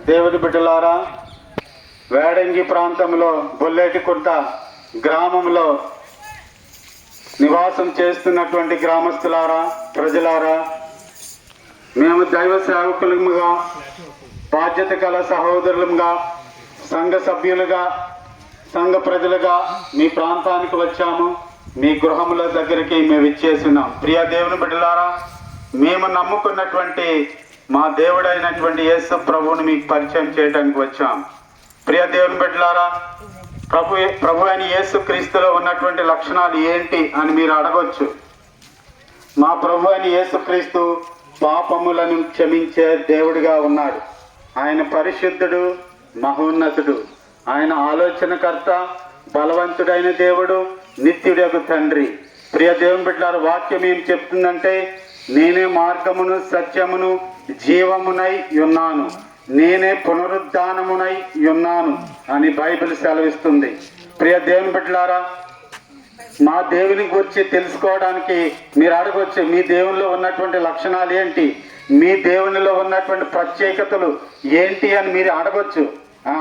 దేవుని బిడ్డలారా, వేడంగి ప్రాంతంలో బొల్లేటికుంట గ్రామంలో నివాసం చేస్తున్నటువంటి గ్రామస్తులారా, ప్రజలారా, మేము దైవ సేవకులుగా, బాధ్యత గల సహోదరులుగా, సంఘ సభ్యులుగా, సంఘ ప్రజలుగా మీ ప్రాంతానికి వచ్చాము. మీ గృహముల దగ్గరికి మేము ఇచ్చేస్తున్నాం. ప్రియ దేవుని బిడ్డలారా, మేము నమ్ముకున్నటువంటి మా దేవుడైనటువంటి యేసు ప్రభువుని మీకు పరిచయం చేయడానికి వచ్చాం. ప్రియ దేవుని బిడ్డలారా, ప్రభు అయిన యేసు క్రీస్తులో ఉన్నటువంటి లక్షణాలు ఏంటి అని మీరు అడగొచ్చు. మా ప్రభు అయిన యేసు క్రీస్తు పాపములను క్షమించే దేవుడిగా ఉన్నాడు. ఆయన పరిశుద్ధుడు, మహోన్నతుడు. ఆయన ఆలోచనకర్త, బలవంతుడైన దేవుడు, నిత్యుడగు తండ్రి. ప్రియ దేవుని బిడ్డలారా, వాక్యం ఏం చెప్తుందంటే, నేనే మార్గమును, సత్యమును, జీవమునై ఉన్నాను, నేనే పునరుద్ధానమునై ఉన్నాను అని బైబిల్ సెలవిస్తుంది. ప్రియ దేవుని బిడ్డలారా, మా దేవుని గురించి తెలుసుకోవడానికి మీరు అడగవచ్చు, మీ దేవునిలో ఉన్నటువంటి లక్షణాలు ఏంటి, మీ దేవునిలో ఉన్నటువంటి ప్రత్యేకతలు ఏంటి అని మీరు అడగొచ్చు,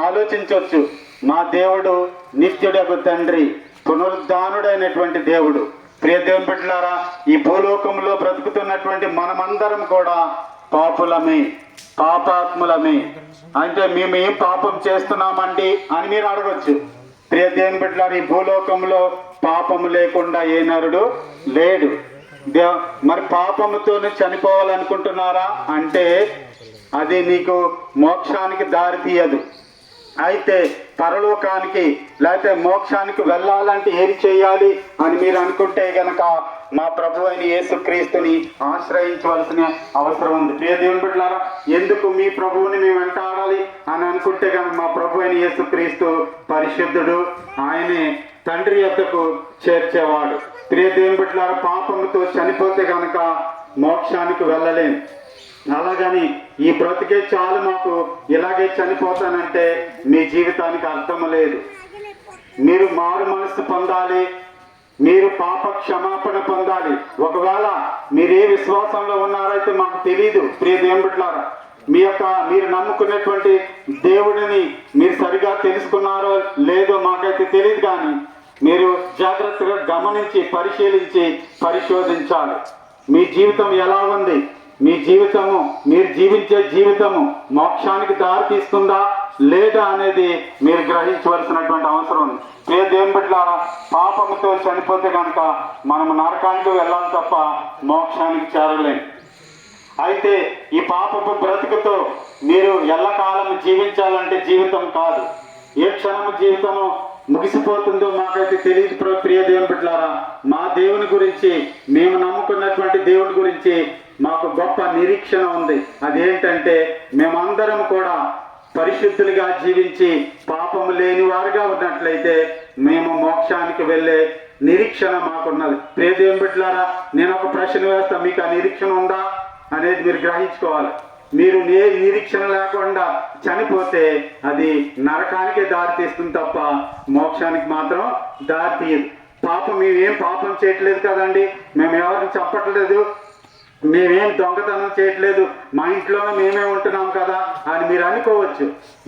ఆలోచించవచ్చు. మా దేవుడు నిత్యుడగు తండ్రి, పునరుద్ధానుడైనటువంటి దేవుడు. ప్రియ దేవుని బిడ్డలారా, ఈ భూలోకంలో బ్రతుకుతున్నటువంటి మనమందరం కూడా పాపులమే, పాపాత్ములమే. అంటే మేము ఏం పాపం చేస్తున్నామండి అని మీరు అడగచ్చు. ప్రియ దేవుని బిడ్డలారా, ఈ భూలోకంలో పాపము లేకుండా ఏ నరుడు లేడు. మరి పాపముతో చనిపోవాలనుకుంటున్నారా అంటే అది నీకు మోక్షానికి దారి తీయదు. అయితే పరలోకానికి లేకపోతే మోక్షానికి వెళ్ళాలంటే ఏం చేయాలి అని మీరు అనుకుంటే గనక మా ప్రభు అయిన యేసు క్రీస్తుని ఆశ్రయించవలసిన అవసరం ఉంది. ప్రియ దేవుని బిడ్డలారా, ఎందుకు మీ ప్రభువుని మేము వెంటాడాలి అని అనుకుంటే కనుక మా ప్రభు అయిన యేసు క్రీస్తు పరిశుద్ధుడు, ఆయనే తండ్రి యొద్దకు చేర్చేవాడు. ప్రియ దేవుని బిడ్డలారా, పాపముతో చనిపోతే కనుక మోక్షానికి వెళ్ళలేం. అలాగని ఈ బ్రతికే చాలు, మాకు ఇలాగే చనిపోతానంటే మీ జీవితానికి అర్థం లేదు. మీరు మారు మనసు పొందాలి, మీరు పాప క్షమాపణ పొందాలి. ఒకవేళ మీరు ఏ విశ్వాసంలో ఉన్నారైతే మాకు తెలియదు. ప్రియ దేవుని బిడ్డలారా, మీరు నమ్ముకున్నటువంటి దేవుడిని మీరు సరిగా తెలుసుకున్నారో లేదో మాకైతే తెలియదు, కానీ మీరు జాగ్రత్తగా గమనించి పరిశీలించి పరిశోధించాలి. మీ జీవితం ఎలా ఉంది, మీ జీవితము, మీరు జీవించే జీవితము మోక్షానికి దారి తీస్తుందా లేదా అనేది మీరు గ్రహించవలసినటువంటి అవసరం ఉంది. ప్రియ దేవుని బిడ్డలారా, పాపముతో చనిపోతే కనుక మనం నరకానికి వెళ్ళాలి తప్ప మోక్షానికి చేరలేం. అయితే ఈ పాపపు బ్రతుకుతో మీరు ఎల్లకాలం జీవించాలంటే జీవితం కాదు. ఏ క్షణము జీవితము ముగిసిపోతుందో మాకైతే తెలియదు. ప్రియ దేవుని బిడ్డలారా, మా దేవుని గురించి, మేము నమ్ముకున్నటువంటి దేవుని గురించి మాకు గొప్ప నిరీక్షణ ఉంది. అదేంటంటే మేమందరం కూడా పరిశుద్ధులుగా జీవించి పాపము లేని వారుగా ఉన్నట్లయితే మేము మోక్షానికి వెళ్ళే నిరీక్షణ మాకున్నది. ప్రియ దేవుని బిడ్డలారా, నేను ఒక ప్రశ్న వేస్తా, మీకు ఆ నిరీక్షణ ఉందా అనేది మీరు గ్రహించుకోవాలి. మీరు ఏ నిరీక్షణ లేకుండా చనిపోతే అది నరకానికే దారి తీస్తుంది తప్ప మోక్షానికి మాత్రం దారి తీయదు. మేమేం పాపం చేయట్లేదు కదండి, మేము ఎవరిని చెప్పట్లేదు, మేమేం దొంగతనం చేయట్లేదు, మా ఇంట్లోనే మేమే ఉంటున్నాం కదా అని మీరు అనుకోవచ్చు.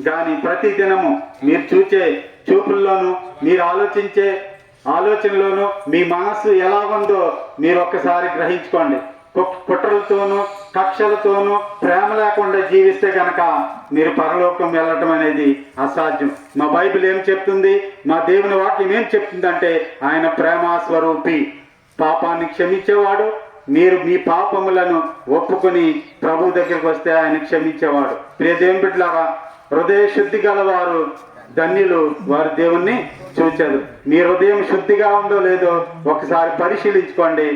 కానీ ప్రతి దినము మీరు చూసే చూపుల్లోనూ, మీరు ఆలోచించే ఆలోచనలోనూ మీ మనస్సు ఎలా ఉందో మీరు ఒక్కసారి గ్రహించుకోండి. కుట్రలతోనూ కక్షలతోనూ ప్రేమ లేకుండా జీవిస్తే కనుక మీరు పరలోకం వెళ్ళటం అనేది అసాధ్యం. మా బైబిల్ ఏం చెప్తుంది, మా దేవుని వాక్యం ఏం చెప్తుందంటే ఆయన ప్రేమ స్వరూపి, పాపాన్ని క్షమించేవాడు. మీరు మీ పాపములను ఒప్పుకొని ప్రభు దగ్గరికి వస్తే ఆయన క్షమించేవాడు. ప్రియ దేవుని బిడ్డలారా, హృదయ శుద్ధి గలవారు ధన్యులు, వారు దేవుణ్ణి చూచారు. మీ హృదయం శుద్ధిగా ఉందో లేదో ఒకసారి పరిశీలించుకోండి,